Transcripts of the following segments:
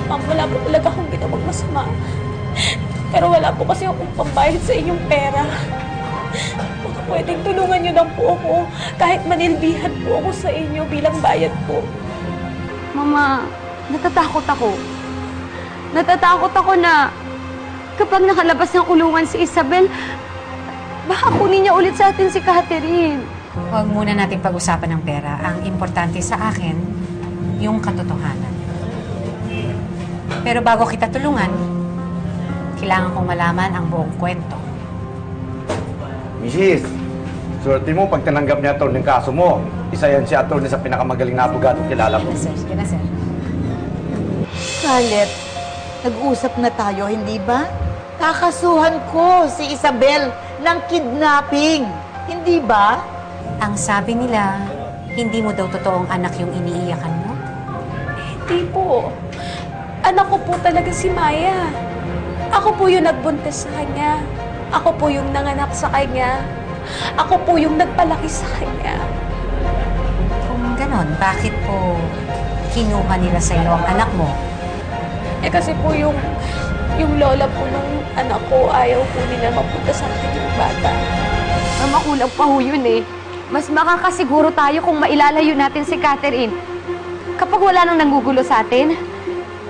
Ma'am, wala po talaga akong ginawang masama. Pero wala po kasi akong pambayad sa inyong pera. Baka pwedeng tulungan niyo lang po ako. Kahit manilbihan po ako sa inyo bilang bayad po. Mama, natatakot ako. Natatakot ako na kapag nakalabas ng kulungan si Isabel, baka kunin niya ulit sa atin si Catherine. Huwag muna natin pag-usapan ng pera. Ang importante sa akin, yung katotohanan. Pero bago kita tulungan, kailangan kong malaman ang buong kwento. Mrs., swerte mo pag tinanggap niya attorney ng kaso mo. Isa yan si attorney sa pinakamagaling na abogado kilala ko. Sige na, sir. Scarlett, nag-usap na tayo, hindi ba? Kakasuhan ko si Isabel ng kidnapping, hindi ba? Ang sabi nila, hindi mo daw totoong anak yung iniiyakan mo? Hindi po. Anak ko po talaga si Maya. Ako po yung nagbuntis sa kanya. Ako po yung nanganak sa kanya. Ako po yung nagpalaki sa kanya. Kung ganon, bakit po kinuha nila sa iyo ang anak mo? Eh kasi po yung lola po ng anak ko, ayaw po nila mapunta sa akin yung bata. Mama, kulang pa ho yun eh. Mas makakasiguro tayo kung mailalayo natin si Catherine. Kapag wala nang nanggugulo sa atin,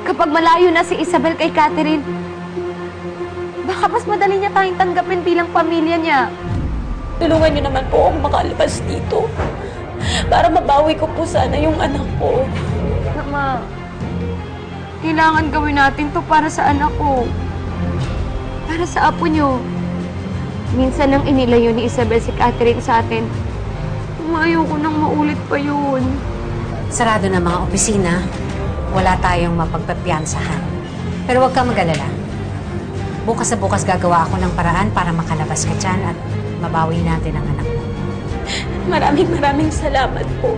kapag malayo na si Isabel kay Catherine, baka mas madali niya tayong tanggapin bilang pamilya niya. Tulungan niyo naman po akong makalabas dito. Para mabawi ko po sana yung anak ko. Mama, kailangan gawin natin to para sa anak ko. Para sa apo niyo. Minsan nang inilayo ni Isabel si Catherine sa atin, umayaw ko nang maulit pa yun. Sarado na mga opisina, wala tayong mapagpapiyansahan. Pero huwag kang mag-alala. Bukas na bukas gagawa ako ng paraan para makalabas ka dyan at mabawi natin ang anak mo. Maraming salamat po.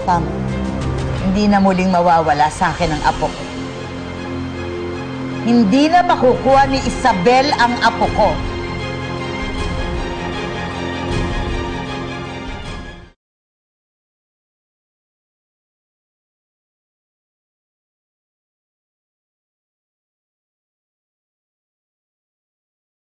Pam, hindi na muling mawawala sa akin ang apo ko. Hindi na makukuha ni Isabel ang apo ko.